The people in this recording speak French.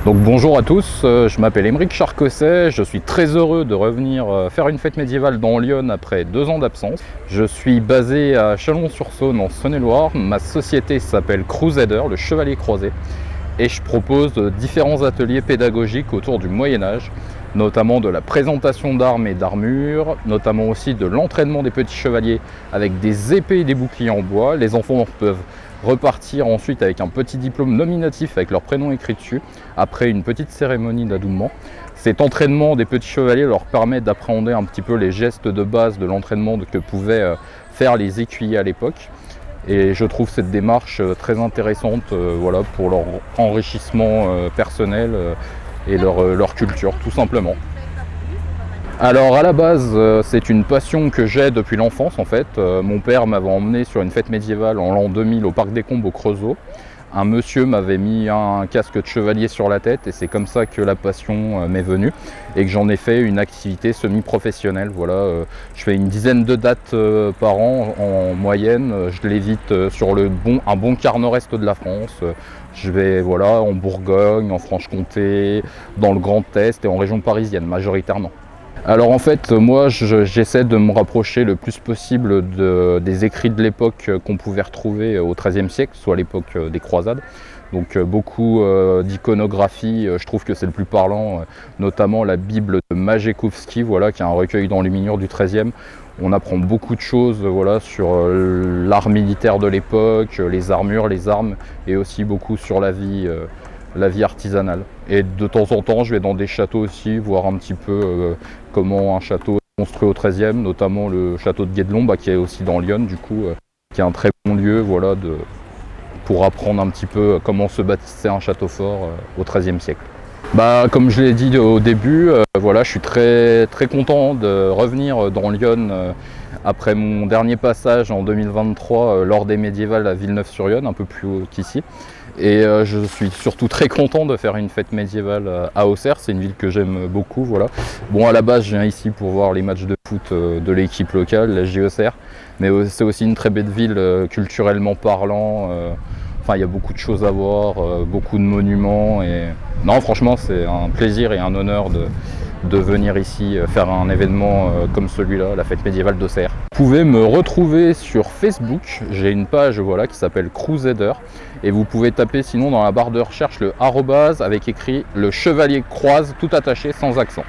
Donc bonjour à tous, je m'appelle Émeric Charcosset, je suis très heureux de revenir faire une fête médiévale dans Lyon après 2 ans d'absence. Je suis basé à Chalon-sur-Saône en Saône-et-Loire, ma société s'appelle Crusader, le chevalier croisé, et je propose différents ateliers pédagogiques autour du Moyen-Âge, notamment de la présentation d'armes et d'armures, notamment aussi de l'entraînement des petits chevaliers avec des épées et des boucliers en bois. Les enfants peuvent repartir ensuite avec un petit diplôme nominatif avec leur prénom écrit dessus, après une petite cérémonie d'adoubement. Cet entraînement des petits chevaliers leur permet d'appréhender un petit peu les gestes de base de l'entraînement que pouvaient faire les écuyers à l'époque. Et je trouve cette démarche très intéressante voilà, pour leur enrichissement personnel et leur culture, tout simplement. Alors à la base, c'est une passion que j'ai depuis l'enfance en fait. Mon père m'avait emmené sur une fête médiévale en l'an 2000 au Parc des Combes au Creusot. Un monsieur m'avait mis un casque de chevalier sur la tête et c'est comme ça que la passion m'est venue et que j'en ai fait une activité semi-professionnelle. Voilà, je fais une dizaine de dates par an en moyenne. Je l'évite sur un bon quart nord-est de la France. Je vais voilà, en Bourgogne, en Franche-Comté, dans le Grand Est et en région parisienne majoritairement. Alors en fait, moi j'essaie de me rapprocher le plus possible des écrits de l'époque qu'on pouvait retrouver au XIIIe siècle, soit l'époque des croisades. Donc beaucoup d'iconographie, je trouve que c'est le plus parlant, notamment la Bible de Majekowski, voilà, qui est un recueil d'enluminure du XIIIe. On apprend beaucoup de choses voilà, sur l'art militaire de l'époque, les armures, les armes, et aussi beaucoup sur la vie artisanale. Et de temps en temps, je vais dans des châteaux aussi, voir un petit peu comment un château est construit au XIIIe, notamment le château de Guédelon, qui est aussi dans Lyon, du coup, qui est un très bon lieu voilà, pour apprendre un petit peu comment se bâtissait un château fort au XIIIe siècle. Comme je l'ai dit au début, voilà, je suis très, très content de revenir dans Lyon après mon dernier passage en 2023 lors des médiévales à Villeneuve-sur-Yonne, un peu plus haut qu'ici. Et je suis surtout très content de faire une fête médiévale à Auxerre, c'est une ville que j'aime beaucoup. Voilà. Bon, à la base, je viens ici pour voir les matchs de foot de l'équipe locale, la JEauxerre, mais c'est aussi une très belle ville culturellement parlant. Enfin, il y a beaucoup de choses à voir, beaucoup de monuments. Et non, franchement, c'est un plaisir et un honneur de venir ici faire un événement comme celui-là, la fête médiévale d'Auxerre. Vous pouvez me retrouver sur Facebook, j'ai une page voilà, qui s'appelle Crusader et vous pouvez taper sinon dans la barre de recherche le arrobase avec écrit le chevalier croise tout attaché sans accent.